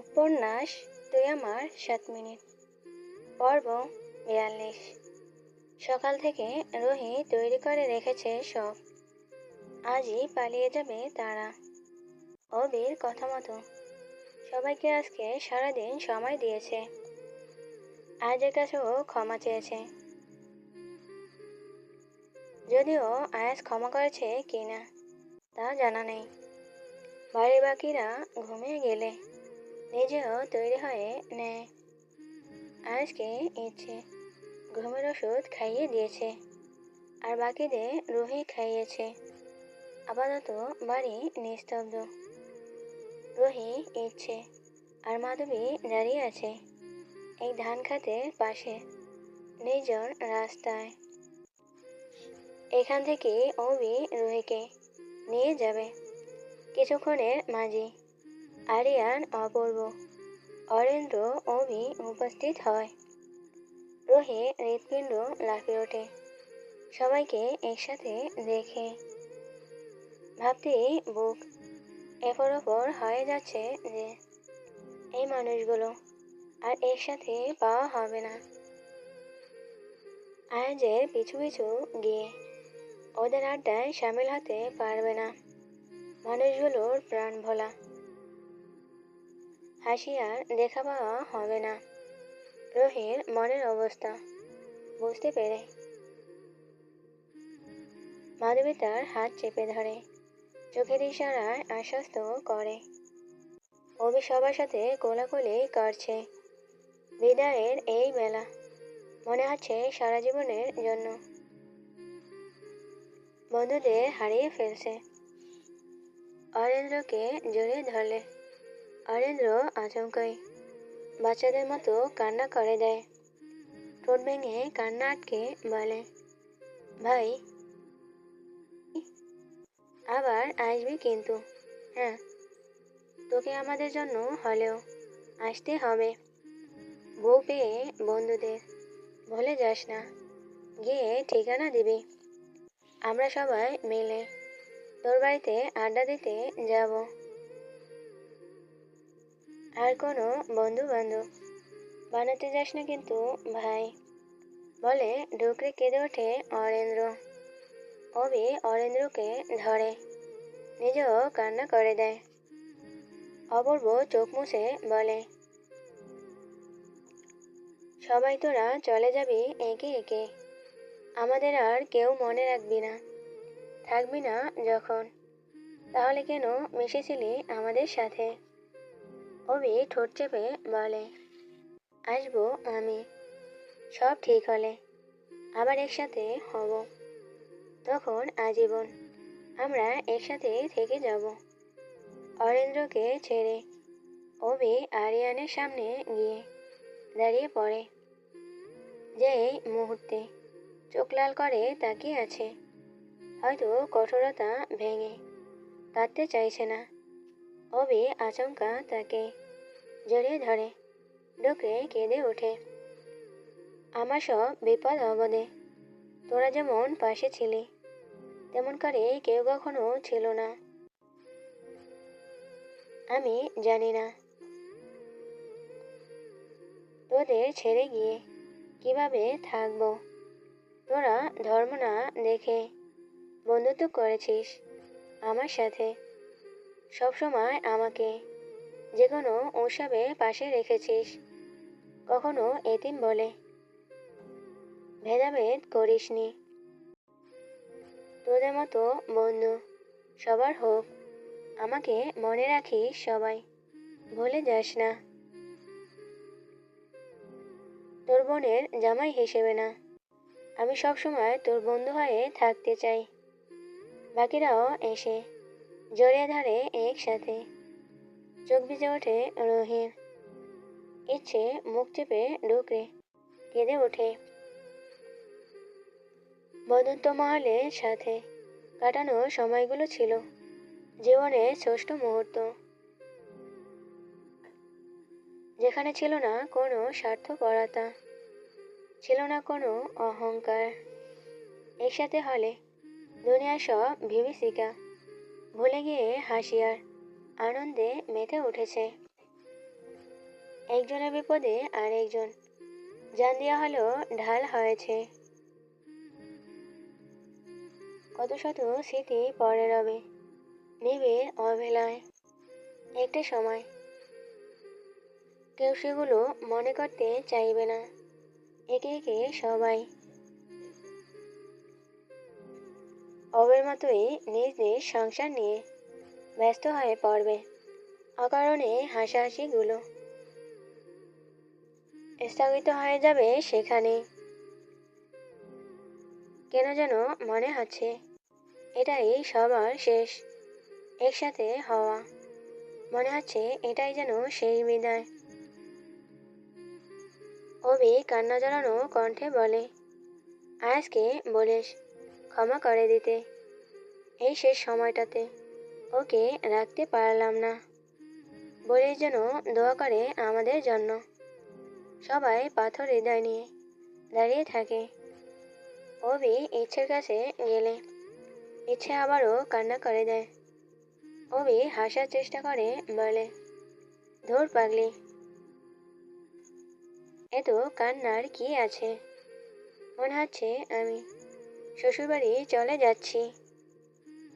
উপন্যাস তুই আমার 7 মিনিট, পর্ব 42। সকাল থেকে রুহি তৈরি করে রেখেছে সব। আজই পালিয়ে যাবে তারা। অবির কথা মতো সবাইকে আজকে সারাদিন সময় দিয়েছে। আজের কাছেও ক্ষমা চেয়েছে, যদিও আয়াজ ক্ষমা করেছে কিনা তা জানা নেই। বাড়ির বাকিরা ঘুমিয়ে গেলে নিজেও তৈরি হয়ে নেয়। আয়াজকে ইচ্ছে ঘুমের ওষুধ খাইয়ে দিয়েছে, আর বাকিদের রুহি খাইয়েছে। আপাতত বাড়ি নিস্তব্ধ। রুহি ইচ্ছে আর মাধবী দাঁড়িয়ে আছে এই ধান খাতের পাশে নির্জন রাস্তায়। এখান থেকে অবি রুহিকে নিয়ে যাবে। কিছুক্ষণের মাঝে আরিয়ান, অপূর্ব, অরেন্দ্র, অবি উপস্থিত হয়। রুহি হৃৎপিণ্ড লাফিয়ে ওঠে সবাইকে একসাথে দেখে। ভাবতেই বুক এপর ওপর হয়ে যাচ্ছে যে এই মানুষগুলো আর একসাথে পাওয়া হবে না। আয়াজের পিছু পিছু গিয়ে ওদের আড্ডায় সামিল হতে পারবে না। মানুষগুলোর প্রাণ ভোলা হাসি আর দেখা পাওয়া হবে না। রুহির মনের অবস্থা বুঝতে পেরে মাধবী তার হাত চেপে ধরে, চোখের ইশারায় আশ্বস্ত করে। অবি সবার সাথে কোলাকুলি করছে। বিদায়ের এই বেলা মনে হচ্ছে সারা জীবনের জন্য বন্ধুদের হারিয়ে ফেলছে। অরেন্দ্রকে জড়িয়ে ধরলে অরেন্দ্র আচমকাই বাচ্চাদের মতো কান্না করে দেয়। ঠোঁট ভেঙে কান্না আটকে বলে, ভাই আবার আসবি কিন্তু। হ্যাঁ, তোকে আমাদের জন্য হলেও আসতে হবে। বউ পেয়ে বন্ধুদের ভুলে যাস না। গিয়ে ঠিকানা দিবি। আমরা সবাই মিলে তোর বাড়িতে আড্ডা দিতে যাব। আর কোনো বন্ধু বান্ধব বানাতে যাস না কিন্তু ভাই, বলে ডুকরে কেঁদে ওঠে অরেন্দ্র। অবি অরেন্দ্রকে ধরে, নিজেও কান্না করে দেয়। অপূর্ব চোখ মুছে বলে, সবাই তোরা চলে যাবি একে একে। আমাদের আর কেউ মনে রাখবি না, থাকবি না যখন। তাহলে কেন মিশেছিলি আমাদের সাথে? অবি ঠোঁট চেপে বলে, আসবো আমি, সব ঠিক হলে আবার একসাথে হব। তখন আজীবন আমরা একসাথে থেকে যাব। অরেন্দ্রকে ছেড়ে অবি আরিয়ানের সামনে গিয়ে দাঁড়িয়ে পড়ে। যেই মুহূর্তে চোখ লাল করে তাকিয়ে আছে, হয়তো কঠোরতা ভেঙে কাঁদতে চাইছে না। অবি আচমকা তাকে জড়িয়ে ধরে, ডুকরে কেঁদে ওঠে। আমার সব বিপদ আপদে তোরা যেমন পাশে ছিলি, তেমন করে কেউ কখনো ছিল না। আমি জানি না তোদের ছেড়ে গিয়ে কিভাবে থাকবো। তোরা ধর্ম না দেখে বন্ধুত্ব করেছিস আমার সাথে। সবসময় আমাকে যে কোনো উৎসবে পাশে রেখেছিস। কখনো এতিম বলে ভেদাভেদ করিসনি। তোদের মতো বন্ধু সবার হোক, আমাকে মনে রাখিস সবাই, ভুলে যাস না। তোর বোনের জামাই হিসেবে না, আমি সবসময় তোর বন্ধু হয়ে থাকতে চাই। বাকিরাও এসে জড়িয়ে ধরে একসাথে। চোখ ভিজে ওঠে রুহির। ইচ্ছে মুখ চেপে ডুকরে কেঁদে ওঠে। বন্ধুত্ব মহলের সাথে কাটানো সময়গুলো ছিল জীবনের শ্রেষ্ঠ মুহূর্ত, যেখানে ছিল না কোনো স্বার্থপরতা, ছিল না কোনো অহংকার। একসাথে হলে দুনিয়ার সব বিভীষিকা ভুলে গিয়ে হাসি আর আনন্দে মেতে উঠেছে। একজনের বিপদে আর একজন জান দেওয়া হলেও ঢাল হয়েছে। কত শত স্মৃতি পড়ে রবে নিবিড় অবহেলায়। একটা সময় কেউ সেগুলো মনে করতে চাইবে না। একে একে সবাই অবের মতোই নিজ নিজ সংসার নিয়ে ব্যস্ত হয়ে পড়বে। অকারণে হাসাহাসিগুলো স্থগিত হয়ে যাবে সেখানে। কেন যেন মনে হচ্ছে এটাই সবার শেষ একসাথে হওয়া। মনে হচ্ছে এটাই যেন সেই বিদায়। অভি কান্না জড়ানো কণ্ঠে বলে, আয়াজকে বলিস ক্ষমা করে দিতে। এই শেষ সময়টাতে ওকে রাখতে পারলাম না। বলিস যেন দোয়া করে আমাদের জন্য। সবাই পাথর হৃদয় নিয়ে দাঁড়িয়ে থাকে। অভি ইচ্ছের কাছে গেলে ইচ্ছে আবারও কান্না করে দেয়। অভি হাসার চেষ্টা করে বলে, ধুর পাগলি, এত কান্নার কি আছে? মনে হচ্ছে আমি শ্বশুরবাড়ি চলে যাচ্ছি।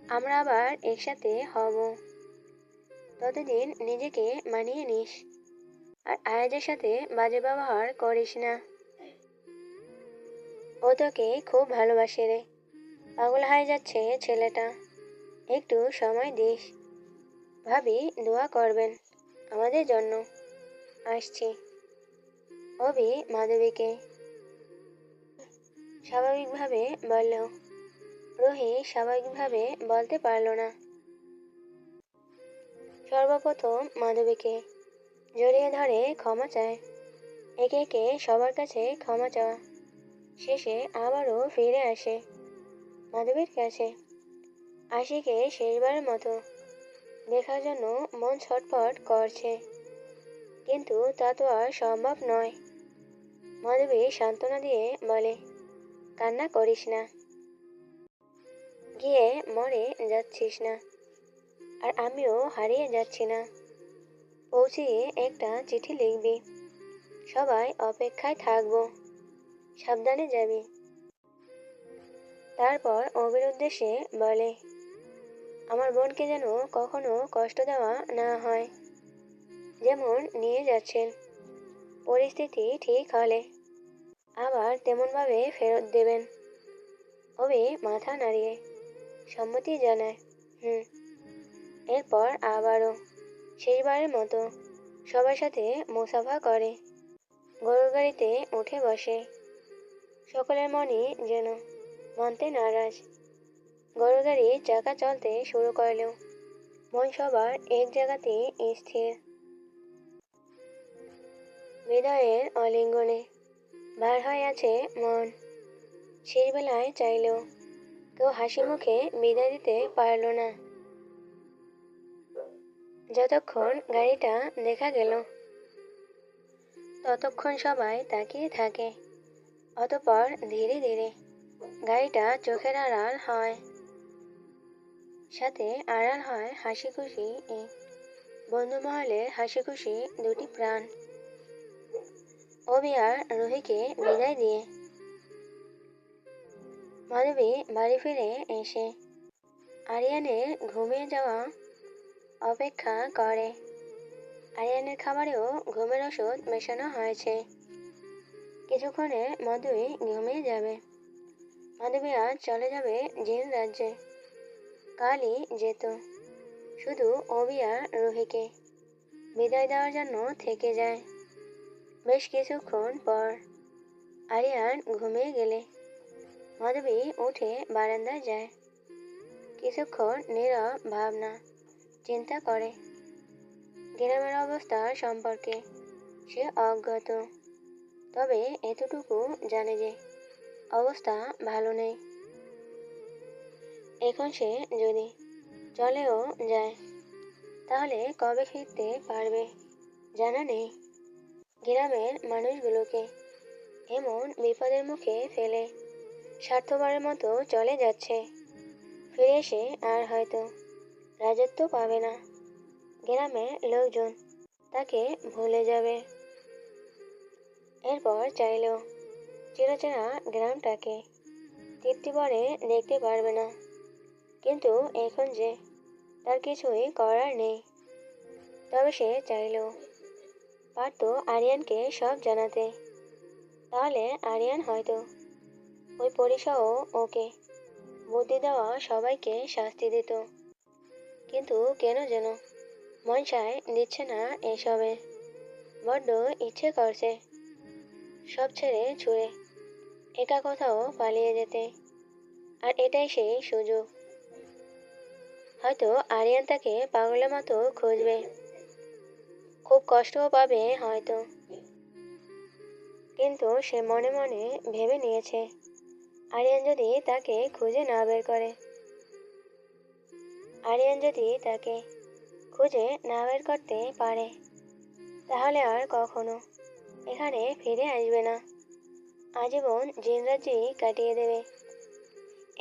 আমরা আবার একসাথে হব। ততদিন নিজেকে মানিয়ে নিস আর আয়াজের সাথে বাজে ব্যবহার করিস না। ও তোকে খুব ভালোবাসে রে। পাগল হয়ে যাচ্ছে ছেলেটা। একটু সময় দিস। ভাবি দোয়া করবেন আমাদের জন্য। আসছি। অভি মাধবীকে স্বাভাবিকভাবে বলল। রুহি স্বাভাবিকভাবে বলতে পারল না। সর্বপ্রথম মাধবীকে জড়িয়ে ধরে ক্ষমা চায়। একে একে সবার কাছে ক্ষমা চাওয়া শেষে আবারও ফিরে আসে মাধবীর কাছে। আশিকে শেষবারের মতো দেখার জন্য মন ছটফট করছে, কিন্তু তা তো আর সম্ভব নয়। মাধবী সান্ত্বনা দিয়ে বলে, কান্না করিস না। গিয়ে মরে যাচ্ছিস না, আর আমিও হারিয়ে যাচ্ছি না। পৌঁছিয়ে একটা চিঠি লিখবি। সবাই অপেক্ষায় থাকবো। সাবধানে যাবি। তারপর অবির উদ্দেশ্যে বলে, আমার বোনকে যেন কখনো কষ্ট দেওয়া না হয়। যেমন নিয়ে যাচ্ছেন, পরিস্থিতি ঠিক হলে আবার তেমনভাবে ফেরত দেবেন। অবি মাথা নাড়িয়ে সম্মতি জানায়। এরপর আবারও শেষবারের মতো সবার সাথে মুসাফা করে। গরুর গাড়িতে উঠে বসে। সকলের মনই যেন মানতে নারাজ। গরুর গাড়ি চাকা চলতে শুরু করলেও মন সবার এক জায়গাতেই স্থির। বিদায়ের অলিঙ্গনে ভার হয়ে আছে মন। শেষবেলায় চাইলেও কেউ হাসি মুখে বিদায় দিতে পারল না। যতক্ষণ গাড়িটা দেখা গেল ততক্ষণ সবাই তাকিয়ে থাকে। অতঃপর ধীরে ধীরে গাড়িটা চোখের আড়াল হয়। সাথে আড়াল হয় হাসি খুশি বন্ধু মহলের হাসি খুশি দুটি প্রাণ। অভি আর রুহিকে বিদায় দিয়ে মাধবী বাড়ি ফিরে এসে আরিয়ানের ঘুমিয়ে যাওয়া অপেক্ষা করে। আরিয়ানের খাবারেও ঘুমের ওষুধ মেশানো হয়েছে। কিছুক্ষণের মধ্যেই ঘুমিয়ে যাবে। মাধবী আজ চলে যাবে জিন রাজ্যে। কালই যেত। শুধু অভি আর রুহিকে বিদায় দেওয়ার জন্য থেকে যায়। বেশ কিছুক্ষণ পর আরিয়ান ঘুমিয়ে গেলে মাধবী উঠে বারান্দায় যায়। কিছুক্ষণ নীরব ভাবনা চিন্তা করে। গ্রামের অবস্থা সম্পর্কে সে অজ্ঞাত, তবে এতটুকু জানে যে অবস্থা ভালো নেই। এখন সে যদি চলেও যায় তাহলে কবে ফিরতে পারবে জানা নেই। গ্রামের মানুষগুলোকে এমন বিপদের মুখে ফেলে স্বার্থপরের মতো চলে যাচ্ছে। ফিরে এসে আর হয়তো রাজত্ব পাবে না। গ্রামের লোকজন তাকে ভুলে যাবে। এরপর চাইল চিরচেনা গ্রামটাকে তৃপ্তি ভরে দেখতে পারবে না, কিন্তু এখন যে তার কিছুই করার নেই। তবে সে চাইল, পারত আরিয়ানকে সব জানাতে। তাহলে আরিয়ান হয়তো ওই পরিসহ ওকে বুদ্ধি দেওয়া সবাইকে শাস্তি দিত। কিন্তু কেন যেন মন সায় দিচ্ছে না এসবে। বড্ড ইচ্ছে করছে সব ছেড়ে ছুঁড়ে একা কোথাও পালিয়ে যেতে। আর এটাই সেই সুযোগ। হয়তো আরিয়ান তাকে পাগলের মতো খুঁজবে, খুব কষ্টও পাবে হয়তো। কিন্তু সে মনে মনে ভেবে নিয়েছে, আরিয়ান যদি তাকে খুঁজে না বের করে, আরিয়ান যদি তাকে খুঁজে না বের করতে পারে, তাহলে আর কখনো এখানে ফিরে আসবে না। আজীবন জিনরাজ্যেই কাটিয়ে দেবে।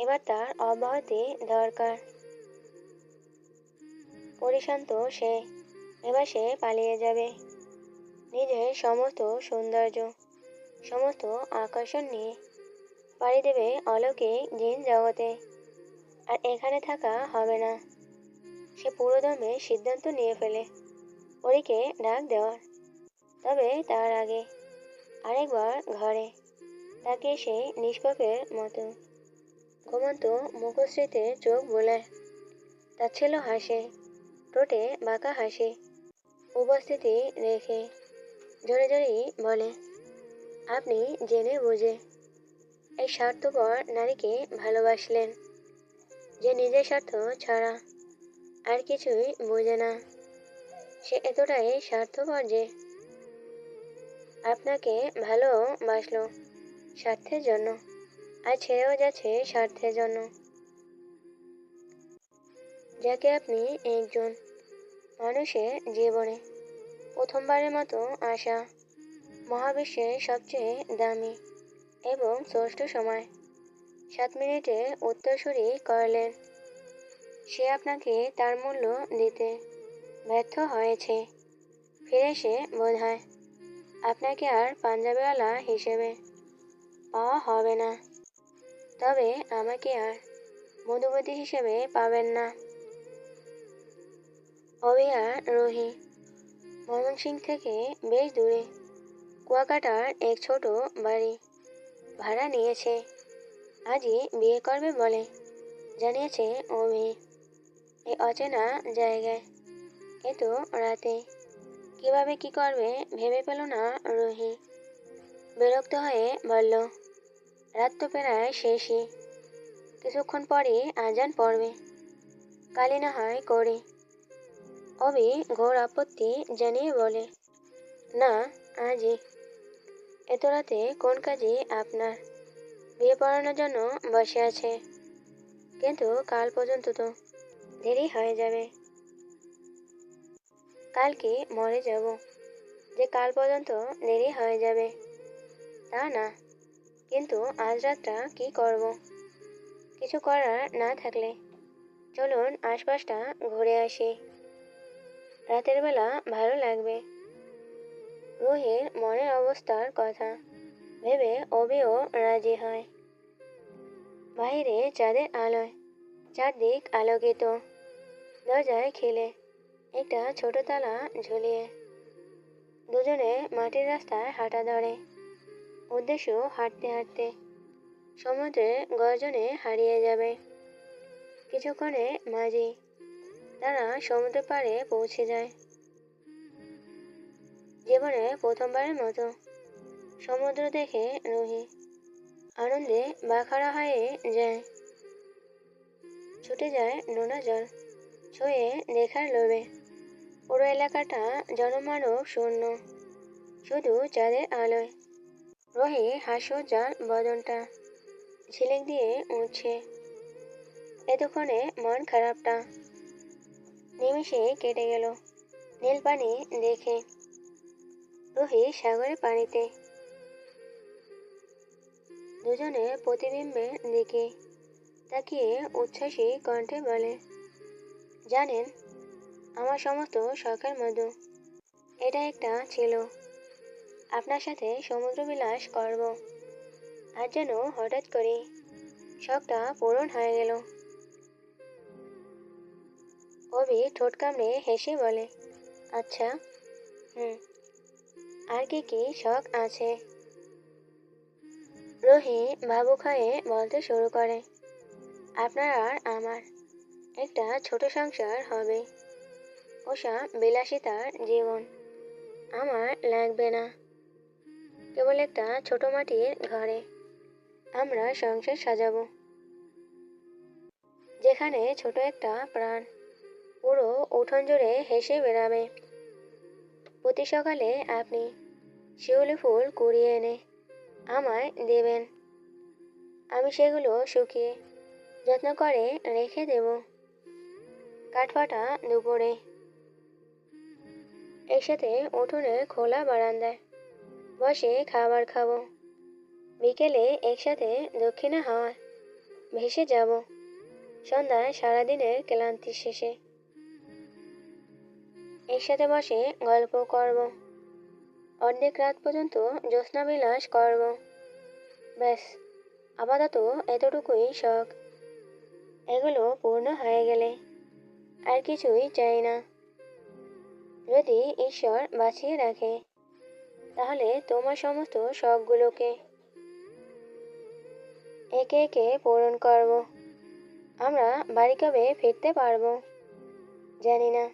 এবার তার অব্যাহতি দরকার। পরিশান্ত সে, এবার সে পালিয়ে যাবে নিজের সমস্ত সৌন্দর্য, সমস্ত আকর্ষণ নিয়ে পাড়ি দেবে অলৌকিক জিন জগতে। আর এখানে থাকা হবে না। সে পুরোদমে সিদ্ধান্ত নিয়ে ফেলে পরীকে ডাক দেওয়ার। তবে তার আগে আরেকবার ঘরে তাকে সে নিষ্পাপের মতো ঘুমন্ত মুখশ্রীতে চোখ বোলায়। তাচ্ছিল্য হাসে, ঠোঁটে বাঁকা হাসি উপস্থিতি রেখে জোরে জোরেই বলে, আপনি জেনে বুঝে এই স্বার্থপর নারীকে ভালোবাসলেন, যে নিজের স্বার্থ ছাড়া আর কিছুই বোঝে না। সে এতটাই স্বার্থপর যে আপনাকে ভালোবাসলো স্বার্থের জন্য, আর ছেড়েও যাচ্ছে স্বার্থের জন্য। যাকে আপনি একজন মানুষের জীবনে প্রথমবারের মতো আসা মহাবিশ্বের সবচেয়ে দামি এবং ষষ্ঠ সময় 7 মিনিটে উত্তরসূরি করলেন, সে আপনাকে তার মূল্য দিতে ব্যর্থ হয়েছে। ফিরে এসে বোধহয় আপনাকে আর পাঞ্জাবিওয়ালা হিসেবে পাওয়া হবে না। তবে আমাকে আর মধুবতী হিসেবে পাবেন না। অভি আর রুহি ময়মনসিংহ থেকে বেশ দূরে কুয়াকাটার এক ছোট বাড়ি ভাড়া নিয়েছে। আজই বিয়ে করবে বলে জানিয়েছে অভি। এই অচেনা জায়গায় এত রাতে কিভাবে কি করবে ভেবে পেল না রুহি। বিরক্ত হয়ে বলল, রাত তো প্রায় শেষই, কিছুক্ষণ পরই আজান পড়বে, কালই না হয় করি। অভি ঘোর আপত্তি জানিয়ে বলে, না, আজই। এত রাতে কোন কাজে আপনার? বিয়ে পড়ানোর জন্য বসে আছে, কিন্তু কাল পর্যন্ত তো দেরি হয়ে যাবে। কাল কি মরে যাব যে কাল পর্যন্ত দেরি হয়ে যাবে? তা না, কিন্তু আজ রাতটা কি করব? কিছু করার না থাকলে চলুন আশপাশটা ঘুরে আসি, রাতের বেলা ভালো লাগবে। রুহির মনের অবস্থার কথা ভেবে অভিও রাজি হয়। বাইরে চাঁদের আলোয় চারদিক আলোকিত। দরজায় খিলে একটা ছোট তালা ঝুলিয়ে দুজনে মাটির রাস্তায় হাঁটা ধরে। উদ্দেশ্য হাঁটতে হাঁটতে সমুদ্রের গর্জনে হারিয়ে যাবে। কিছুক্ষণে মাঝি তারা সমুদ্র পাড়ে পৌঁছে যায়। জীবনে প্রথমবারের মতো সমুদ্র দেখে রুহি আনন্দে বাখারা হয়ে যায়। ছুটে যায় নোনা জল ছুঁয়ে দেখার লোভে। পুরো এলাকাটা জনমানব শূন্য, শুধু চাঁদের আলোয় রুহি হাস্যোজ্জ্বল বদনটা ঝিলিক দিয়ে উঠছে। এতক্ষণে মন খারাপটা নিমেষে কেটে গেল নীল পানি দেখে। রুহি সাগরের পানিতে দুজনে প্রতিবিম্বের দিকে তাকিয়ে উচ্ছ্বাসী কণ্ঠে বলে, জানেন, আমার সমস্ত শখের মধ্যে এটা একটা ছিল। আপনার সাথে সমুদ্র বিলাস করব। আর যেন হঠাৎ করে শখটা পূরণ হয়ে গেল। অভি ঠোঁট কামড়ে হেসে বলে, আচ্ছা, হুম, আর কি কি শখ আছে? রুহি ভাবুক হয়ে বলতে শুরু করে, আপনার আর আমার একটা ছোট সংসার হবে। ওসব বিলাসিতার জীবন আমার লাগবে না। কেবল একটা ছোট মাটির ঘরে আমরা সংসার সাজাবো, যেখানে ছোট একটা প্রাণ পুরো উঠোন জুড়ে হেসে বেড়াবে। প্রতি সকালে আপনি শিউলি ফুল কুড়িয়ে এনে আমায় দেবেন। আমি সেগুলো শুকিয়ে যত্ন করে রেখে দেব। কাঠফাটা দুপুরে একসাথে উঠোনে খোলা বারান্দায় বসে খাবার খাবো। বিকেলে একসাথে দক্ষিণা হাওয়ায় ভেসে যাব। সন্ধ্যায় সারাদিনের ক্লান্তি শেষে একসাথে বসে গল্প করব। অর্ধেক রাত পর্যন্ত জ্যোৎস্না বিলাস করব। ব্যাস, আপাতত এতটুকুই শখ। এগুলো পূর্ণ হয়ে গেলে আর কিছুই চাই না। যদি ঈশ্বর বাঁচিয়ে রাখে, তাহলে তোমার সমস্ত শখগুলোকে একে একে পূরণ করব। আমরা বাড়ি কবে ফিরতে পারবো জানি না।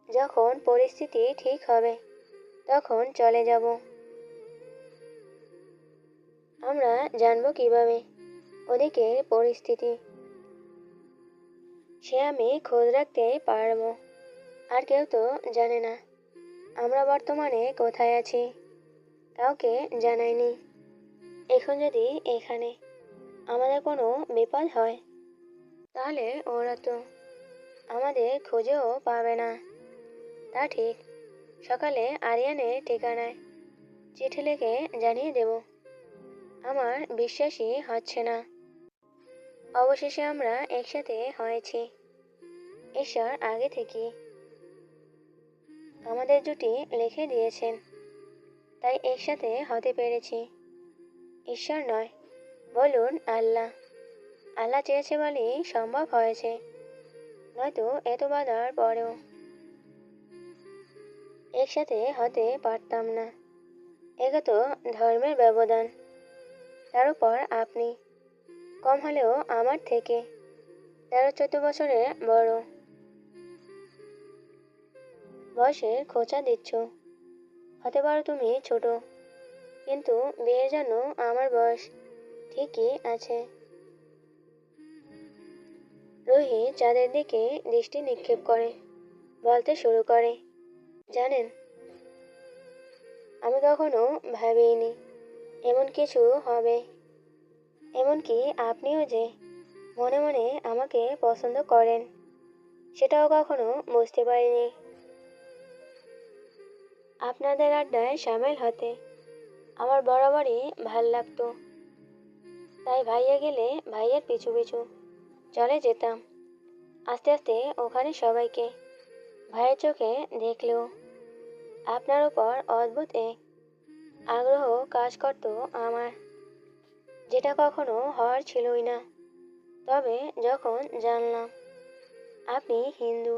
যখন পরিস্থিতি ঠিক হবে তখন চলে যাব। আমরা জানবো কিভাবে ওদিকের পরিস্থিতি, সে আমি খোঁজ রাখতে পারবো। আর কেউ তো জানে না আমরা বর্তমানে কোথায় আছি। কাউকে জানাইনি। এখন যদি এখানে আমাদের কোনো বিপদ হয়, তাহলে ওরা তো আমাদের খুঁজেও পাবে না। তা ঠিক। সকালে আরিয়ানের ঠিকানায় চিঠি লিখে জানিয়ে দেব। আমার বিশ্বাসই হচ্ছে না অবশেষে আমরা একসাথে হয়েছি। ঈশ্বর আগে থেকে আমাদের জুটি লিখে দিয়েছেন, তাই একসাথে হতে পেরেছি। ঈশ্বর নয়, বলুন আল্লাহ। আল্লাহ চেয়েছে বলেই সম্ভব হয়েছে, নয়তো এত বাধার পরেও একসাথে হতে পারতাম না। একে তো ধর্মের ব্যবধান, তার উপর আপনি কম হলেও আমার থেকে 13-14 বছরের বড়। বয়সে খোঁচা দিচ্ছ। হতে পারো তুমি ছোট, কিন্তু বিয়ের জন্য আমার বয়স ঠিকই আছে। রুহি চাঁদের দিকে দৃষ্টি নিক্ষেপ করে বলতে শুরু করে, জানেন, আমি কখনো ভাবিনি এমন কিছু হবে। এমনকি আপনিও যে মনে মনে আমাকে পছন্দ করেন, সেটাও কখনো বুঝতে পারিনি। আপনাদের আড্ডায় সামিল হতে আমার বরাবরই ভাল লাগতো, তাই ভাইয়া গেলে ভাইয়ের পিছু পিছু চলে যেতাম। আস্তে আস্তে ওখানে সবাইকে ভাইয়ের চোখে দেখলেও আপনার উপর অদ্ভুত এক আগ্রহ কাজ করত আমার, যেটা কখনো হওয়ার ছিলই না। তবে যখন জানলাম আপনি হিন্দু,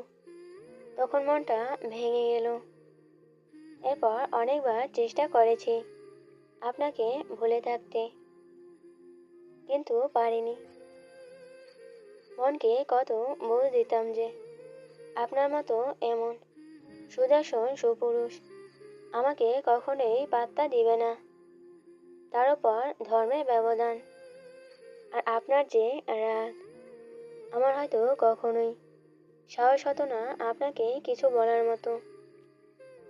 তখন মনটা ভেঙে গেল। এরপর অনেকবার চেষ্টা করেছি আপনাকে ভুলে থাকতে, কিন্তু পারিনি। মনকে কত বুঝ দিতাম যে আপনার মতো এমন সুদর্শন সুপুরুষ আমাকে কখনোই পাত্তা দিবে না। তার উপর ধর্মের ব্যবধান আর আপনার যে রাগ, আমার হয়তো কখনোই সাহস হতো না আপনাকে কিছু বলার মতো।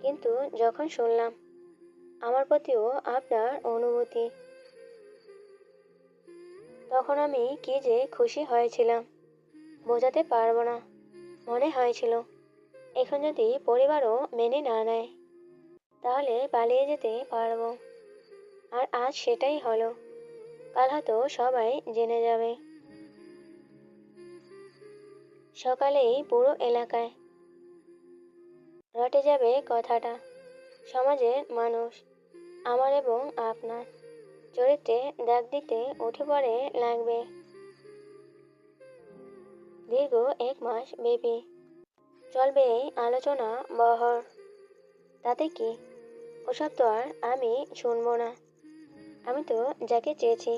কিন্তু যখন শুনলাম আমার প্রতিও আপনার অনুভূতি, তখন আমি কি যে খুশি হয়েছিলাম বোঝাতে পারবো না। মনে হয়েছিল এখন যদি পরিবারও মেনে না নেয়, তাহলে পালিয়ে যেতে পারবো। আর আজ সেটাই হলো। কাল হয়তো সবাই জেনে যাবে। সকালেই পুরো এলাকায় রটে যাবে কথাটা, সমাজের মানুষ আমার এবং আপনার চরিত্রে দাগ দিতে উঠে পড়ে লাগবে। দীর্ঘ 1 মাস ব্যাপী চলবে এই আলোচনা বহর। তাতে কি? ওসব তো আর আমি শুনবো না। আমি তো যাকে চেয়েছি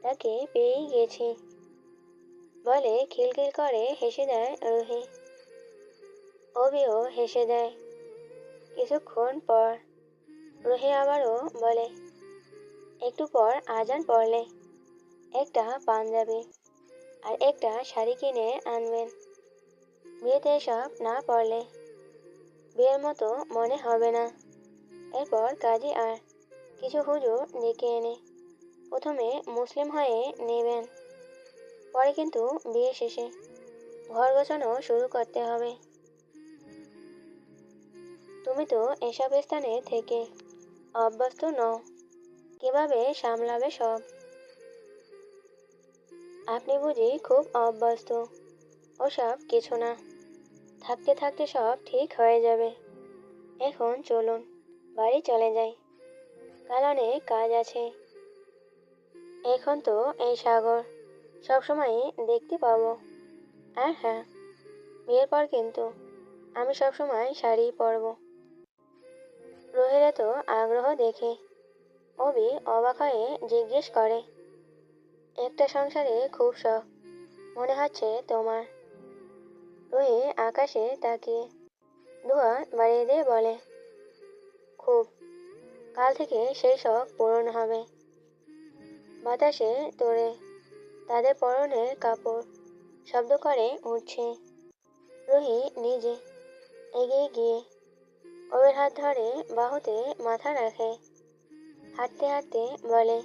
তাকে পেয়েই গেছি বলে খিলখিল করে হেসে দেয় রুহি। অবিও হেসে দেয়। কিছুক্ষণ পর রুহি আবারও বলে, একটু পর আজান পড়লে একটা পাঞ্জাবি আর একটা শাড়ি কিনে আনবেন। বিয়েতে এসব না পড়লে বিয়ের মতো মনে হবে না। এরপর কাজী আর কিছু হুজুর ডেকে এনে প্রথমে মুসলিম হয়ে নেবেন, পরে কিন্তু বিয়ে শেষে ঘর গোছানো শুরু করতে হবে। তুমি তো এসব স্থানে থেকে অভ্যস্ত নও, কিভাবে সামলাবে সব? আপনি বুঝি খুব অভ্যস্ত? ওসব কিছু না, থাকতে থাকতে সব ঠিক হয়ে যাবে। এখন চলুন বাড়ি চলে যাই, কাল অনেক কাজ আছে। এখন তো এই সাগর সবসময়ই দেখতে পাবো। আর হ্যাঁ, বিয়ের পর কিন্তু আমি সবসময় শাড়ি পরবো। রোহির এত আগ্রহ দেখে অবি অবাক হয়ে জিজ্ঞেস করে, একটা সংসারে খুব শখ মনে হচ্ছে তোমার। রুহি আকাশে তাকিয়ে দুহাত বাড়িয়ে দিয়ে বলে, খুব। কাল থেকে সেই শখ পূরণ হবে। বাতাসে তোড়ে তাদের পরনের কাপড় শব্দ করে উঠছে। রুহি নিজে এগিয়ে গিয়ে ওর হাত ধরে বাহুতে মাথা রাখে। হাঁটতে হাঁটতে বলে,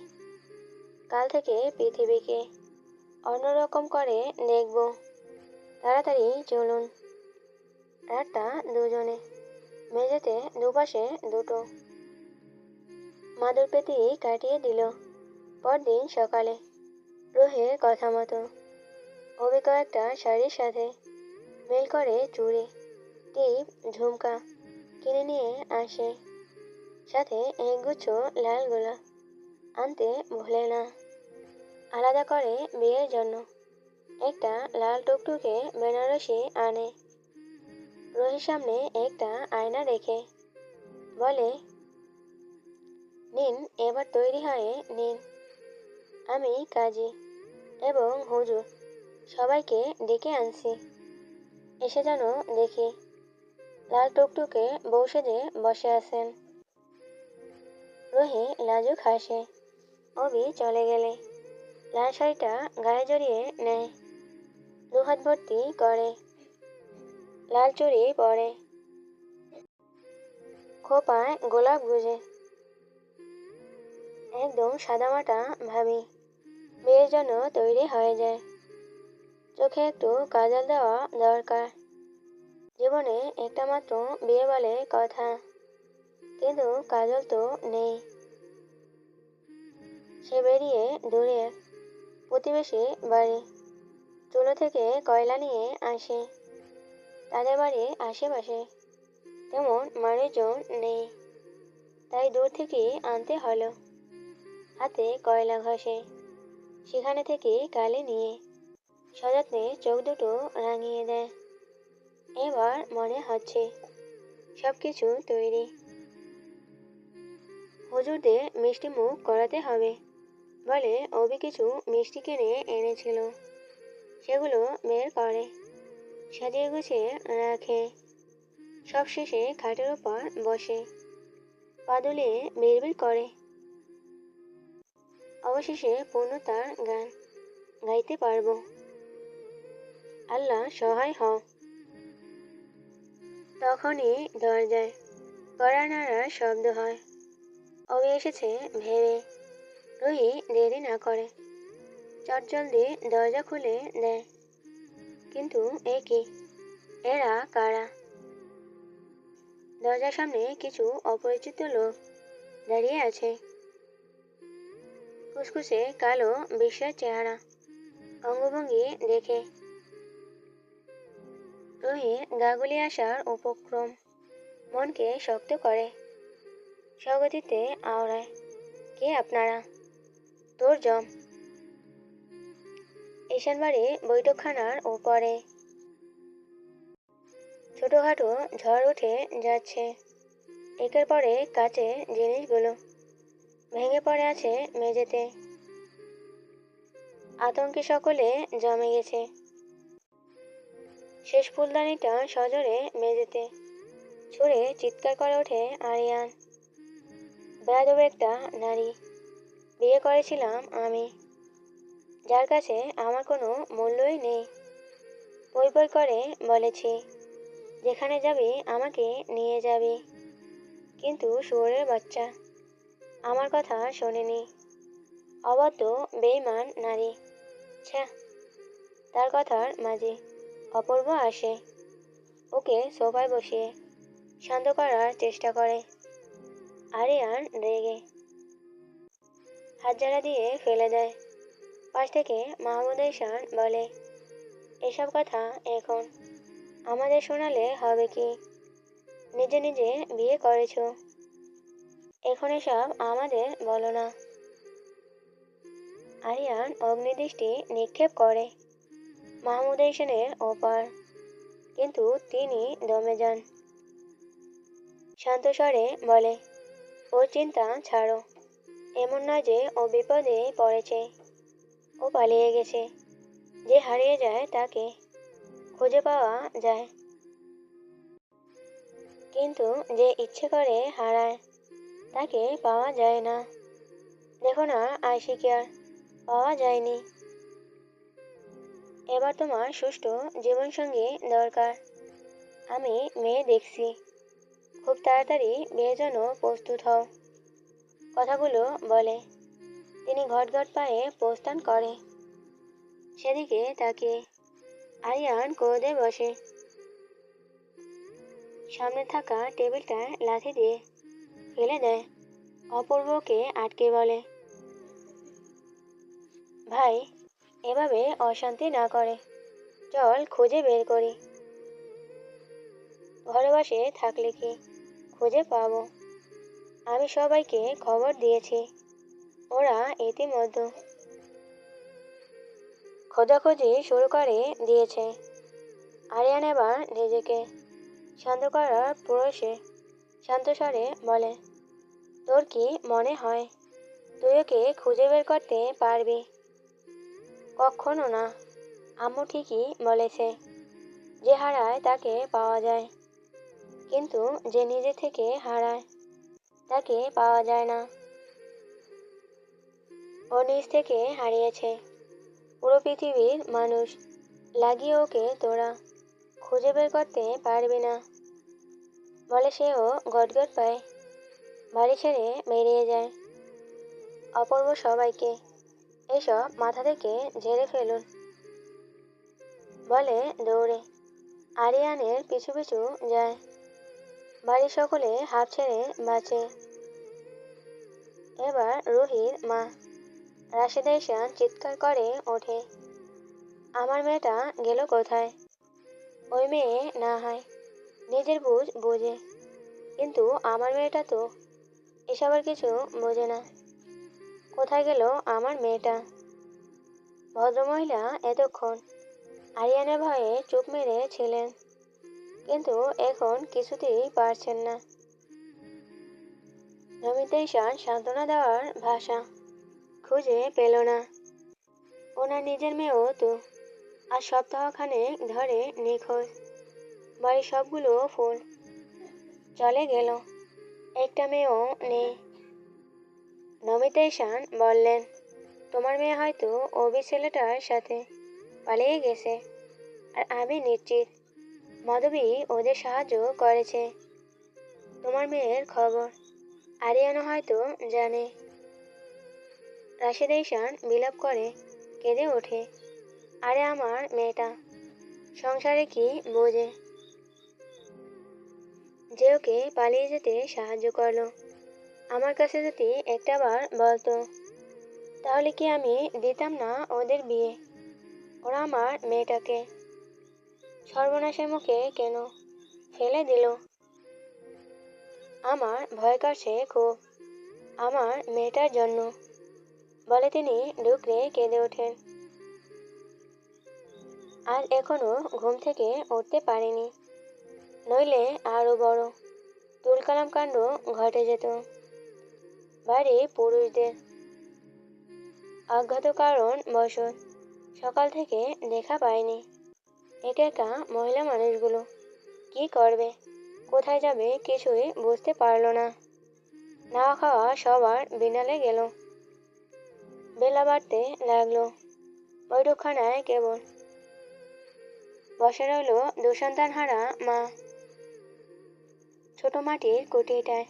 কাল থেকে পৃথিবীকে অন্যরকম করে দেখব। তাড়াতাড়ি চলুন। রাতটা দুজনে মেঝেতে দুপাশে দুটো মাদুর পেতে কাটিয়ে দিল। পরদিন সকালে রুহির কথা মতো অবি কয়েকটা শাড়ির সাথে মেল করে চুড়ি, টিপ, ঝুমকা কিনে নিয়ে আসে। সাথে একগুচ্ছ লাল গোলাপ আনতে ভুলে না। আলাদা করে বিয়ের জন্য একটা লাল টুকটুকে বেনারসি আনে। রুহির সামনে একটা আয়না রেখে বলে, নিন, এবার তৈরি হয়ে নিন। আমি কাজী এবং হুজুর সবাইকে ডেকে আনছি। এসে যেন দেখি লাল টুকটুকে বউ সেজে বসে আছেন। রুহি লাজুক হাসে। অবি চলে গেলে লাল শাড়িটা গায়ে জড়িয়ে নেয়, দুহাত ভর্তি করে। লাল চুড়ি পরে, খোপায় গোলাপ গুজে একদম সাদামাটা ভাবি বিয়ের জন্য তৈরি হয়ে যায়। চোখে একটু কাজল দেওয়া দরকার। জীবনে একটা মাত্র বিয়ে বলে কথা, কিন্তু কাজল তো নেই। সে বেরিয়ে দূরে প্রতিবেশী বাড়ি চুলো থেকে কয়লা নিয়ে আসে। তাদের বাড়ির আশেপাশে তেমন মানুষজন নেই, তাই দূর থেকেই আনতে হলো। হাতে কয়লা ঘষে সেখানে থেকে কালি নিয়ে সযত্নে চোখ দুটো রাঙিয়ে দেয়। এবার মনে হচ্ছে সবকিছু তৈরি। হুজুরদের মিষ্টি মুখ করাতে হবে বলে অবি কিছু মিষ্টি কিনে এনেছিল। সেগুলো বের করে সাজিয়ে গুছিয়ে রাখে। সব শেষে খাটের ওপর বসে পা দুলিয়ে বিড়বিড় করে। অবশেষে পূর্ণতার গান গাইতে পারবো। আল্লাহ সহায় হও। তখনই দরজায় কড়া নাড়ার শব্দ হয়। অবি এসেছে ভেবে রুহি দেরি না করে চটজলদি দরজা খুলে দেয়। কিন্তু এ কি? এরা কারা? দরজার সামনে কিছু অপরিচিত লোক দাঁড়িয়ে আছে। কুসকুসে কালো বিশ্বের চেহারা, অঙ্গভঙ্গি দেখে রুহির গা গুলিয়ে আসার উপক্রম মনকে শক্ত করে। স্বগতিতে আওড়ায়। কে আপনারা? তোর জম। ঈশানবাড়ি বৈঠকখানার ওপরে ছোটখাটো ঝড় উঠে যাচ্ছে। একের পরে কাচের জিনিসগুলো ভেঙে পড়ে আছে মেঝেতে। আতঙ্কে সকলে জমে গেছে। শেষ ফুলদানিটা সজোরে মেঝেতে ছুঁড়ে চিৎকার করে ওঠে আরিয়ান। বেয়াদব একটা নারী বিয়ে করেছিলাম আমি, যার কাছে আমার কোনো মূল্যই নেই। পই পই করে বলেছি, যেখানে যাবি আমাকে নিয়ে যাবি। কিন্তু শুয়োরের বাচ্চা আমার কথা শোনেনি। অবাধ্য বেঈমান নারী। ছ্যা। তার কথার মাঝে অপূর্ব আসে। ওকে সোফায় বসিয়ে শান্ত করার চেষ্টা করে। আরিয়ান রেগে হাতঝাড়া দিয়ে ফেলে দেয়। পাশ থেকে মাহমুদ ঈশান বলে, এসব কথা এখন আমাদের শোনালে হবে কি? নিজে নিজে বিয়ে করেছো, এখন এসব আমাদের বলো না। আরিয়ান অগ্নিদৃষ্টি নিক্ষেপ করে মাহমুদ ঈশানের ওপর, কিন্তু তিনি দমে যান। শান্ত স্বরে বলে, ওর চিন্তা ছাড়ো। এমন নয় যে ও বিপদে পড়েছে। ও পালিয়ে গেছে। যে হারিয়ে যায় তাকে খুঁজে পাওয়া যায়, কিন্তু যে ইচ্ছে করে হারায় তাকে পাওয়া যায় না। দেখো না আশিকে আর পাওয়া যায়নি। এবার তোমার সুষ্ঠু জীবনসঙ্গী দরকার। আমি মেয়ে দেখছি। খুব তাড়াতাড়ি বিয়ের জন্য প্রস্তুত হও। কথাগুলো বলে তিনি ঘটঘট পায়ে প্রস্থান করে। সেদিকে তাকিয়ে আরিয়ান ক্রোধে বসে। সামনে থাকা টেবিলটায় লাথি দিয়ে ফেলে দেয়। অপূর্বকে আটকে বলে, ভাই, এভাবে অশান্তি না করে চল খুঁজে বের করি। ঘরে বসে থাকলে কি খুঁজে পাবো? আমি সবাইকে খবর দিয়েছি। ওরা ইতিমধ্যে খোঁজাখুঁজি শুরু করে দিয়েছে। আরিয়ান এবার নিজেকে শান্ত করার প্রয়াসে শান্ত স্বরে বলে, তোর কি মনে হয় তুই ওকে খুঁজে বের করতে পারবি? কখনো না। আম্মু ঠিকই বলেছে, যে হারায় তাকে পাওয়া যায়, কিন্তু যে নিজে থেকে হারায় তাকে পাওয়া যায় না। ও নিজ থেকে হারিয়েছে। পুরো পৃথিবীর মানুষ লাগিয়ে ওকে তোরা খুঁজে বের করতে পারবি না বলে সেও গটগট পায়। বাড়ি ছেড়ে বেরিয়ে যায়। অপূর্ব সবাইকে এসব মাথা থেকে ঝেড়ে ফেলুন বলে দৌড়ে আরিয়ানের পিছু পিছু যায়। বাড়ির সকলে হাঁপ ছেড়ে বাঁচে। এবার রুহির মা রাশেদা ঈশান চিৎকার করে ওঠে, আমার মেয়েটা গেল কোথায়? ওই মেয়ে না হয় নিজের বুঝ বোঝে, কিন্তু আমার মেয়েটা তো এসবের কিছু বোঝে না। কোথায় গেল আমার মেয়েটা? ভদ্রমহিলা এতক্ষণ আরিয়ানের ভয়ে চুপ মেরে ছিলেন, কিন্তু এখন কিছুতেই পারছেন না। নমিতা ঈশান সান্ত্বনা দেওয়ার ভাষা খুঁজে পেল না। ওনার নিজের মেয়েও তো আজ সপ্তাহখানেক ধরে নিখোঁজ। বাড়ির সবগুলো ফুল চলে গেল, একটা মেয়েও নেই। নমিতা ঈশান বললেন, তোমার মেয়ে হয়তো অভি ছেলেটার সাথে পালিয়ে গেছে। আর আমি নিশ্চিত মাধবী ওদের সাহায্য করেছে। তোমার মেয়ের খবর আরিয়ানও হয়তো জানে। রাশেদা ঈশান বিলাপ করে কেঁদে ওঠে, আরে আমার মেয়েটা সংসারে কি বোঝে যে ওকে পালিয়ে যেতে সাহায্য করলো? আমার কাছে যদি একটাবার বলতো, তাহলে কি আমি দিতাম না ওদের বিয়ে? ওরা আমার মেয়েটাকে সর্বনাশের মুখে কেন ফেলে দিল? আমার ভয় করছে খুব, আমার মেয়েটার জন্য, বলে তিনি ডুকরে কেঁদে ওঠেন। আজ এখনো ঘুম থেকে উঠতে পারেনি, নইলে আরো বড় তুলকালাম কাণ্ড ঘটে যেত। বাড়ি পুরুষদের অজ্ঞাত কারণ বশত সকাল থেকে দেখা পায়নি। একা একা মহিলা মানুষগুলো কি করবে, কোথায় যাবে কিছুই বুঝতে পারলো না। নাওয়া খাওয়া সবার বিনালে গেল। বেলা বাড়তে লাগলো। বৈঠকখানায় কেবল বসে রইল দুসন্তানহারা মা। ছোট মাটির কুটিরটায়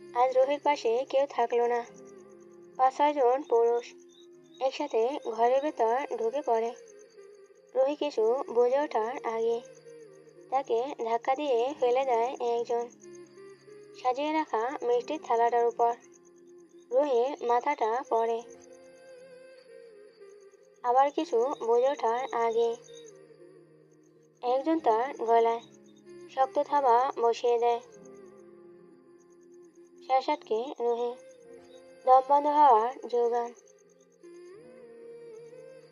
আজ রোহির পাশে কেউ থাকলো না। ৫-৬ জন পুরুষ একসাথে ঘরের ভেতর ঢুকে পড়ে। রোহি কিছু বুঝে ওঠার আগে তাকে ধাক্কা দিয়ে ফেলে দেয় একজন সাজিয়ে রাখা মিষ্টির থালাটার উপর। রোহির মাথাটা পড়ে। আবার কিছু বুঝে ওঠার আগে একজন তার গলায় শক্ত থাবা বসিয়ে দেয়। শ্বাসাটকে রোহি, দম বন্ধ হওয়ার জোগান।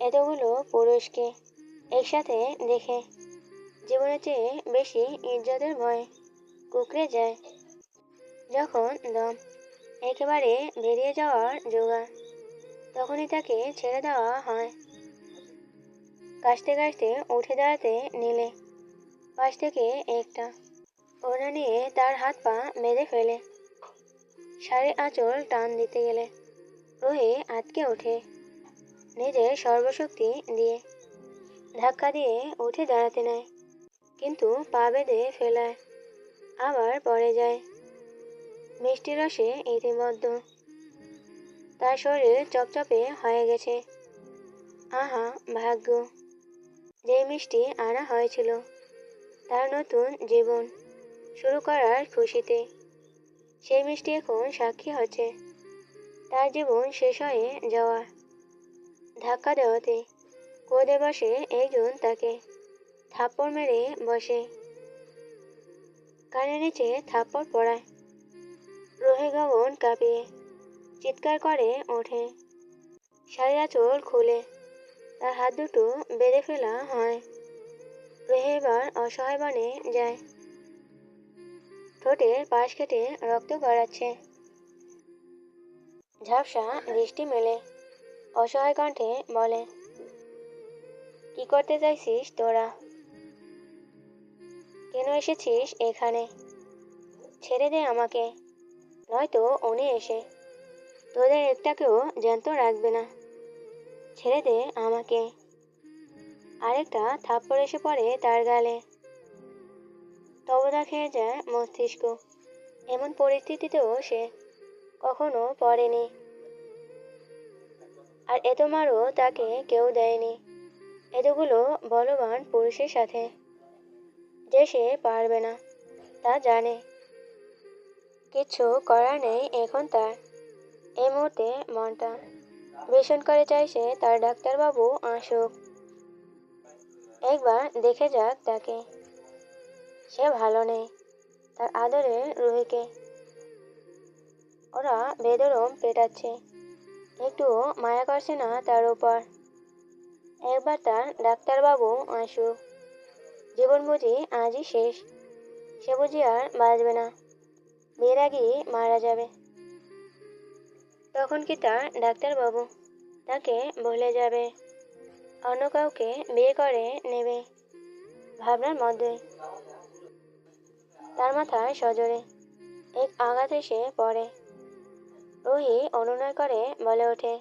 এতগুলো পুরুষকে একসাথে দেখে জীবনের চেয়ে বেশি ইজ্জতের ভয়ে কুঁকড়ে যায়। যখন দম একেবারে বেরিয়ে যাওয়ার জোগাড়, তখনই তাকে ছেড়ে দেওয়া হয়। কাশতে কাশতে উঠে দাঁড়াতে নিলে পাশ থেকে একটা ওড়না নিয়ে তার হাত পা বেঁধে ফেলে। শাড়ির আঁচল টান দিতে গেলে রোহি আটকে ওঠে। নিজের সর্বশক্তি দিয়ে ধাক্কা দিয়ে উঠে দাঁড়াতে নেয়, কিন্তু পা বেঁধে ফেলায় আবার পড়ে যায়। মিষ্টি রসে ইতিমধ্য তার শরীর চপচপে হয়ে গেছে। আহা ভাগ্য, যে মিষ্টি আনা হয়েছিল তার নতুন জীবন শুরু করার খুশিতে, সেই মিষ্টি এখন সাক্ষী হচ্ছে তার জীবন শেষ হয়ে যাওয়ার। ধাক্কা দেওয়াতে কোদে বসে একজন তাকে থাপ্পড় মেরে বসে। কানের নিচে থাপ্পড় পড়ায় রোহি গগন কাঁপিয়ে চিৎকার করে ওঠে। শাড়ির আঁচল খুলে তার হাত দুটো বেঁধে ফেলা হয়। রোহি এবার অসহায় বনে যায়। ঠোঁটের পাশ কেটে রক্ত গড়াচ্ছে। ঝাপসা দৃষ্টি মেলে অসহায় কণ্ঠে বলে, কি করতে চাইছিস তোরা? কেন এসেছিস এখানে? ছেড়ে দে আমাকে, নয়তো উনি এসে তোদের একটাকেও জ্যান্ত রাখবে না। ছেড়ে দে আমাকে। আরেকটা থাপ্পড় এসে পড়ে তার গালে। তবদা খেয়ে যায় মস্তিষ্ক। এমন পরিস্থিতিতেও সে কখনো পড়েনি, আর এত মারও তাকে কেউ দেয়নি এতগুলো বলবান পুরুষের সাথে। যে সে পারবে না তা জানে, কিচ্ছু করার নেই এখন তার। এই মুহূর্তে মনটা ভীষণ করে চাইছে তার ডাক্তারবাবু আসুক, একবার দেখে যাক তাকে। সে ভালো নেই তার আদরের রুহিকে। ওরা বেদরম পেটাচ্ছে, একটুও মায়া করছে না তার উপর। একবার তার ডাক্তারবাবু আসুক। জীবন বুঝি আজই শেষ, সে বুঝি আর বাঁচবে না, বিয়ের আগেই মারা যাবে। তখন কি তার ডাক্তারবাবু তাকে ভুলে যাবে, অন্য কাউকে বিয়ে করে নেবে? ভাবনার মধ্যে তার মাথায় সজোরে এক আঘাত এসে পড়ে। রুহি অনুনয় করে বলে ওঠে,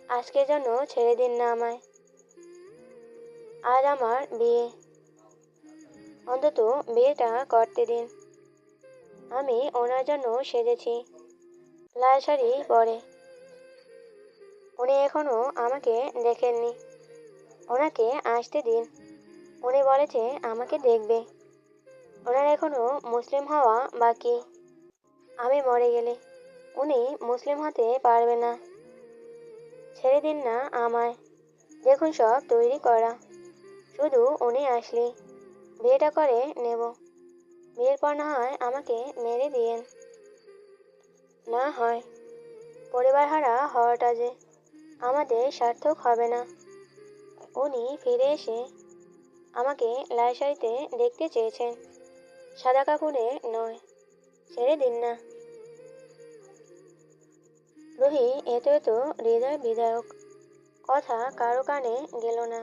আজকের জন্য ছেড়ে দিন না আমায়। আজ আমার বিয়ে, অন্তত বিয়েটা করতে দিন। আমি ওনার জন্য সেজেছি লাল শাড়ি পরে। উনি এখনো আমাকে দেখেননি, ওনাকে আসতে দিন। উনি বলেছে আমাকে দেখবে। ওনার এখনো মুসলিম হওয়া বাকি। আমি মরে গেলে উনি মুসলিম হতে পারবে না। ছেড়ে দিন না আমায়। দেখুন সব তৈরি করা, শুধু উনি আসলে বিয়েটা করে নেব। বিয়ের পর না হয় আমাকে মেরে দিয়েন, না হয় পরিবার হারা হওয়াটা যে আমাদের সার্থক হবে না। উনি ফিরে এসে আমাকে লাল শাড়িতে দেখতে চেয়েছেন, সাদা কাপড়ে নয়। ছেড়ে দিন না। রুহি এত এত হৃদয় বিদারক কথা কারো কানে গেল না।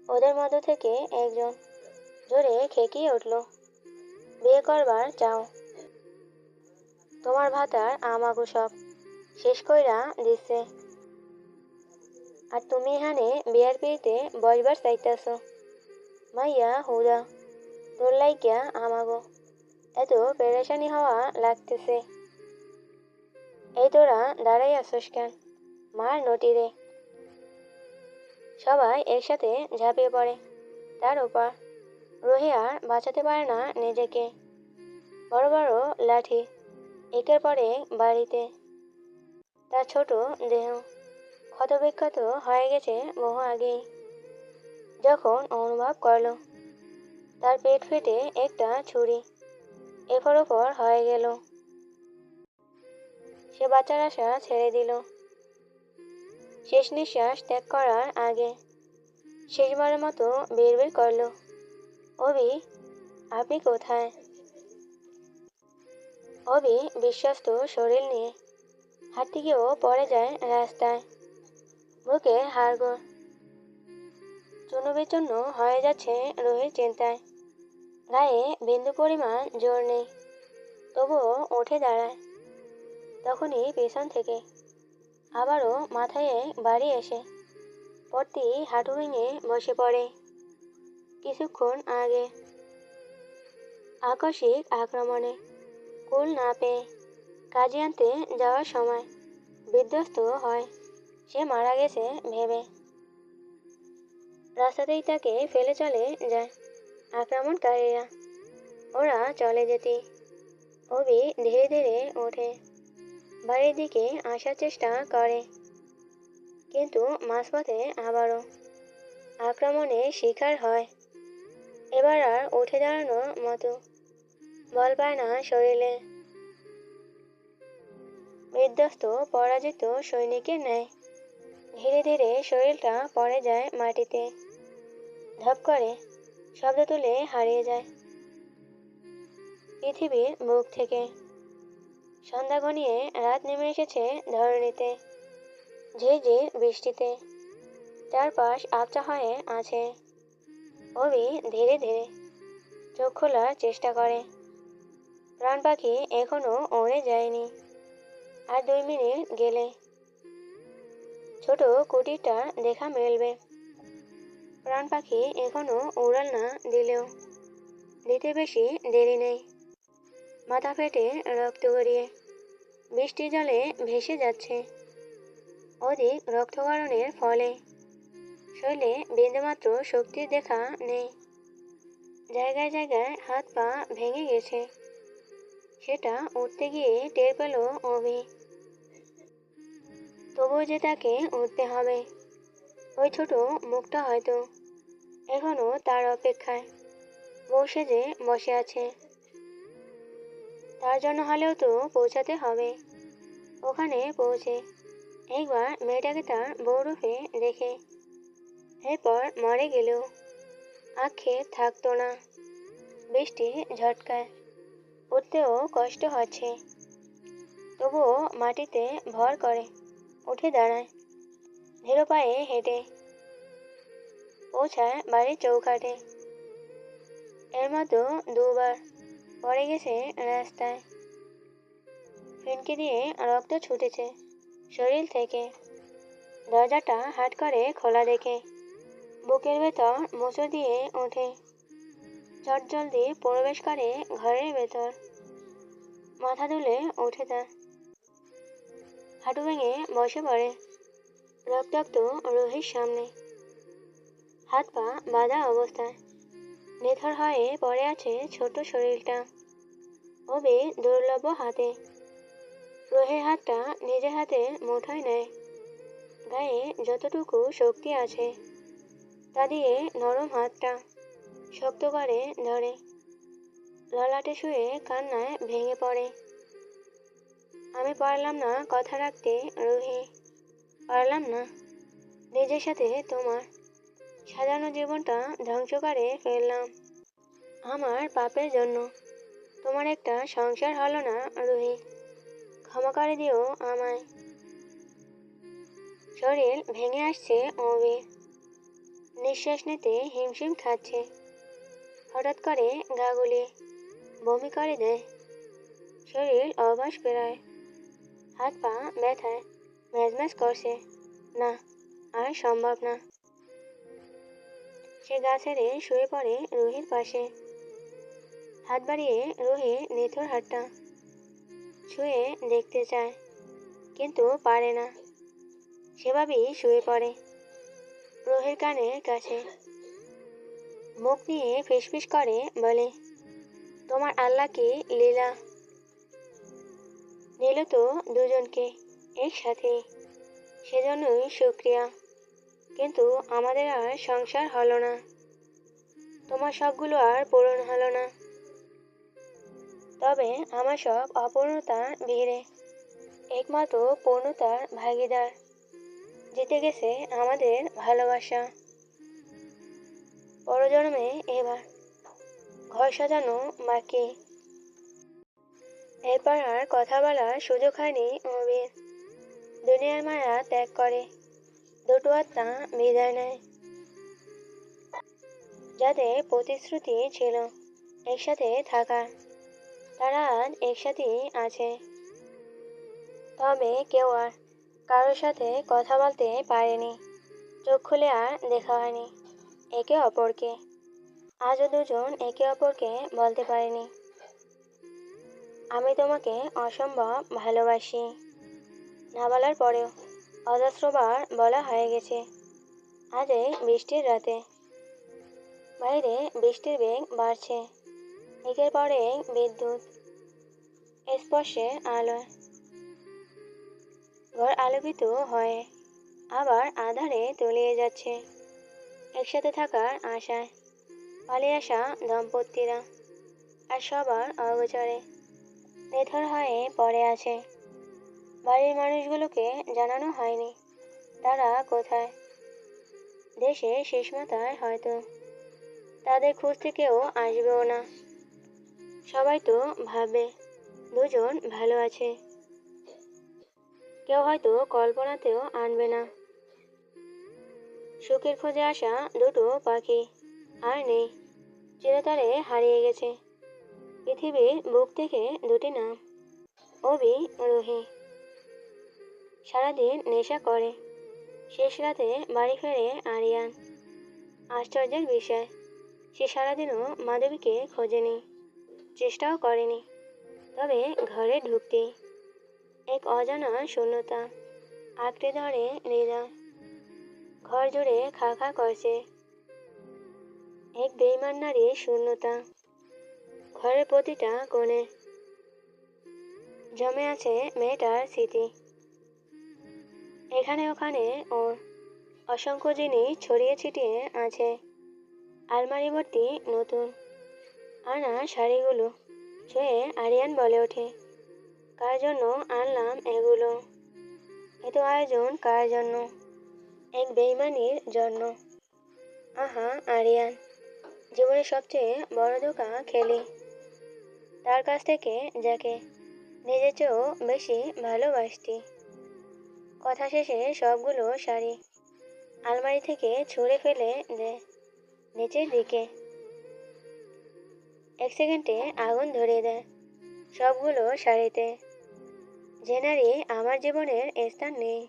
ওদের মধ্য থেকে একজন জোরে খেকিয়ে উঠল, বিয়ে করবার চাও? তোমার ভাতার আমাগো সব শেষ কইরা দিছে, আর তুমি এখানে বিয়ার পিড়িতে বসবার চাইতাছ? মাইয়া হুদা, তোর লাইগা আমাগো এত পেরেশানি হওয়া লাগতেছে। এই তোরা দাঁড়াই আছোস কেন? মার নটিরে। সবাই একসাথে ঝাঁপিয়ে পড়ে তার উপর। রুহি আর বাঁচাতে পারে না নিজেকে। বড় বড় লাঠি একের পর এক বাড়িতে। তার ছোট দেহ ক্ষতবিক্ষত হয়ে গেছে বহু আগেই। যখন অনুভব করল তার পেট ফেটে একটা ছুরি এফর ওপর হয়ে গেল, সে বাঁচার আশা ছেড়ে দিল। শেষ নিঃশ্বাস ত্যাগ করার আগে শেষবারের মতো বিড়বিড় করল, অভি, আপনি কোথায়? অভি বিশ্বস্ত শরীর নিয়ে হাঁটতে গিয়েও পড়ে যায় রাস্তায়। বুকে হাড়গোড় চূর্ণ বিচূর্ণ হয়ে যাচ্ছে রুহির চিন্তায়। গায়ে বিন্দু পরিমাণ জোর নেই, তবুও উঠে দাঁড়ায়। তখনই পেছন থেকে আবারও মাথায় এক বাড়ি এসে পড়তি হাঁটু ভেঙে বসে পড়ে। কিছুক্ষণ আগে আকস্মিক আক্রমণে কুল না পেয়ে কাজে আনতে যাওয়ার সময় বিধ্বস্ত হয় সে মারা গেছে ভেবে। রাস্তাতেই তাকে ফেলে চলে যায় আক্রমণকারীরা। ওরা চলে যেতে অভি ধীরে ধীরে ওঠে, বাড়ির দিকে আসার চেষ্টা করে, কিন্তু মাঝপথে আবারও আক্রমণের শিকার হয়। এবার আর উঠে দাঁড়ানোর মতো বল পায় না শরীরে। বিধ্বস্ত পরাজিত সৈনিকের ন্যায় ধীরে ধীরে শরীরটা পড়ে যায় মাটিতে। ধপ করে শব্দ তুলে হারিয়ে যায় পৃথিবীর বুক থেকে। সন্ধ্যা ঘনিয়ে রাত নেমে এসেছে ধরণীতে। ঝিরঝির বৃষ্টিতে চারপাশ আবছা হয়ে আছে। অভি ধীরে ধীরে চোখ খোলার চেষ্টা করে। প্রাণ পাখি এখনো উড়ে যায়নি। আর 2 মিনিট গেলে ছোট কুটিরটা দেখা মিলবে। প্রাণ পাখি এখনো উড়াল না দিলেও দিতে বেশি দেরি নেই। মাথা ফেটে রক্ত গড়িয়ে বৃষ্টির জলে ভেসে যাচ্ছে। অধিক রক্তক্ষরণের ফলে শরীরে বিন্দুমাত্র শক্তির দেখা নেই। জায়গায় জায়গায় হাত পা ভেঙে গেছে। সেটা উঠতে গিয়ে টের পেল অভি। তবুও যে তাকে উঠতে হবে। ওই ছোট মুখটা হয়তো এখনো তার অপেক্ষায় বউ সেজে বসে আছে। তার জন্য হলেও তো পৌঁছাতে হবে। ওখানে পৌঁছে একবার মেয়েটাকে তার বউরূপে দেখে এরপর মরে গেলেও আক্ষেপ থাকতো না। বৃষ্টি ঝটকায় উঠতেও কষ্ট হচ্ছে, তবুও মাটিতে ভর করে উঠে দাঁড়ায়। ধীর পায়ে হেঁটে পৌঁছায় বাড়ির চৌকাঠে। এর মতো 2 বার পড়ে গেছে রাস্তায়। ফিনকি দিয়ে রক্ত ছুটেছে শরীর থেকে। দরজাটা হাট করে খোলা দেখে বুকের ভেতর মোচড় দিয়ে ওঠে। চটজলদি প্রবেশ করে ঘরের ভেতর। মাথা দুলে ওঠে তার। হাঁটু ভেঙে বসে পড়ে রক্তাক্ত রুহির সামনে। হাত পা বাঁধা অবস্থায় নিথর হয়ে পড়ে আছে ছোট শরীরটা। অভি দুর্লভ হাতে রুহির হাতটা নিজের হাতে মুঠোয় নেয়। গায়ে যতটুকু শক্তি আছে তা দিয়ে নরম হাতটা শক্ত করে ধরে। ললাটে শুয়ে কান্নায় ভেঙে পড়ে। আমি পারলাম না কথা রাখতে রুহি, পারলাম না। নিজের সাথে তোমার সাজানো জীবনটা ধ্বংস করে ফেললাম আমার পাপের জন্য। তোমার একটা সংসার হলো না রুহি, ক্ষমা করে দিও আমায়। শরীর ভেঙে আসছে অবির, নিঃশ্বাস নিতে হিমশিম খাচ্ছে। হঠাৎ করে গা গুলিয়ে বমি করে দেয়। শরীর অবশ পেরায়, হাত পা ব্যথায় ম্যাজম্যাজ করছে। না, আর সম্ভব না। সে গা ছেড়ে শুয়ে পড়ে রুহির পাশে। হাত বাড়িয়ে রুহি নিথুর হাতটা ছুঁয়ে দেখতে চায়, কিন্তু পারে না। সেভাবেই শুয়ে পড়ে রুহির কানের কাছে। মুখ নিয়ে ফিসফিস করে বলে, তোমার আল্লাহ কি লীলা, নিল তো দুজনকে একসাথে, সেজন্যই শুক্রিয়া। কিন্তু আমাদের আর সংসার হলো না, তোমার সবগুলো আর পূরণ হলো না। তবে আমার সব অপূর্ণতার ভিড়ে একমাত্র পূর্ণতার ভাগীদার জিতে গেছে আমাদের ভালোবাসা। পরজন্মে এবার ঘর সাজানো বাকি। এরপর আর কথা বলার সুযোগ হয়নি অবির। দুনিয়ার মায়া ত্যাগ করে দুটো আত্মা বিদায় নেয়, যাদের প্রতিশ্রুতি ছিল একসাথে থাকার, তারা আজ একসাথেই আছে। তবে কেউ আর কারোর সাথে কথা বলতে পারেনি, চোখ খুলে আর দেখা হয়নি একে অপরকে। আজও দুজন একে অপরকে বলতে পারেনি, আমি তোমাকে অসম্ভব ভালোবাসি। না বলার পরেও অজস্রবার বলা হয়ে গেছে। আজ এই বৃষ্টির রাতে বাইরে বৃষ্টির বেগ বাড়ছে, একের পর এক বিদ্যুৎ স্পর্শে আলোয় ঘর আলোকিত হয়ে আবার আঁধারে তলিয়ে যাচ্ছে। একসাথে থাকার আশায় পালিয়ে আসা দম্পতিরা আর সবার অগোচরে নিথর হয়ে পড়ে আছে। বাড়ির মানুষগুলোকে জানানো হয়নি তারা কোথায়। দেশে শেষ মাথায় হয়তো তাদের খুঁজতে কেউ আসবেও না। সবাই তো ভাববে দুজন ভালো আছে, কেউ হয়তো কল্পনাতেও আনবে না। সুখের খোঁজে আসা দুটো পাখি আর নেই, চিরতরে হারিয়ে গেছে পৃথিবীর বুক থেকে দুটি নাম, অবি, রুহি। সারাদিন নেশা করে, শেষ রাতে বাড়ি ফেরে আরিয়ান। আশ্চর্যের বিষয়, সে সারাদিনও মাধবীকে খোঁজেনি, চেষ্টাও করেনি। তবে ঘরে ঢুকতেই এক অজানা শূন্যতা আঁকড়ে ধরে হৃদয়। ঘর জুড়ে খা খা করছে এক বেইমান নারীর শূন্যতা। ঘরের প্রতিটা কোণে জমে আছে মেয়েটার স্মৃতি। এখানে ওখানে ওর অসংখ্য জিনিস ছড়িয়ে ছিটিয়ে আছে। আলমারি ভর্তি নতুন আনা শাড়িগুলো ছুঁয়ে আরিয়ান বলে ওঠে, কার জন্য আনলাম এগুলো? এত আয়োজন কার জন্য? এক বেইমানির জন্য। আহা আরিয়ান, জীবনের সবচেয়ে বড় ধোঁকা খেলি তার কাছ থেকে যাকে নিজের চেয়েও বেশি ভালোবাসতি। কথা শেষে সবগুলো শাড়ি আলমারি থেকে ছুঁড়ে ফেলে দে নিচের দিকে। এক সেকেন্ডে আগুন ধরিয়ে দেয় সবগুলো শাড়িতে। যে নারী আমার জীবনের স্থান নেই,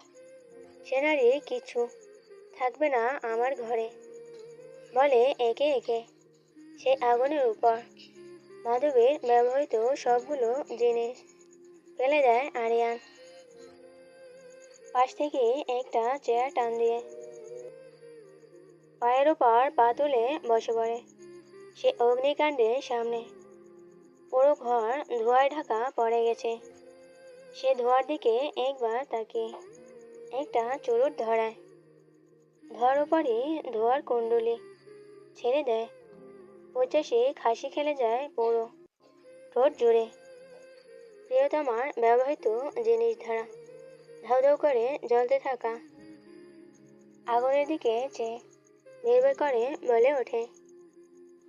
সে নারী কিছু থাকবে না আমার ঘরে বলে একে একে সেই আগুনের উপর মাধবীর ব্যবহৃত সবগুলো জিনিস ফেলে দেয় আরিয়ান। পাশ থেকে একটা চেয়ার টান দিয়ে পায়ের উপর পা তুলে বসে পড়ে সে অগ্নিকাণ্ডের সামনে। পুরো ঘর ধোঁয়ায় ঢাকা পড়ে গেছে। সে ধোঁয়ার দিকে একবার তাকিয়ে একটা চুরুট ধরায়, ধোঁয়ার উপরই ধোঁয়ার কুণ্ডলি ছেড়ে দেয়। উচ্ছ্বাসে খাসি খেলে যায় পুরো ঠোঁট জুড়ে। প্রিয়তমার ব্যবহৃত জিনিস ধারা ধাউ ধাউ করে জ্বলতে থাকা আগুনের দিকে চেয়ে নির্ভর করে বলে ওঠে,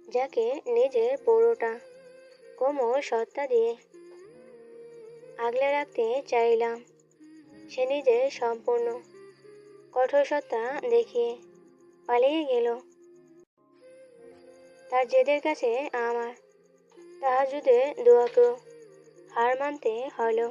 যাকে নিজের পুরোটা কোমল সত্তা দিয়ে আগলে রাখতে চাইলাম, সে নিজের সম্পূর্ণ কঠোর সত্তা দেখিয়ে পালিয়ে গেল। তার জেদের কাছে আমার তাহাজুদের দোয়াকেও হার মানতে হলো।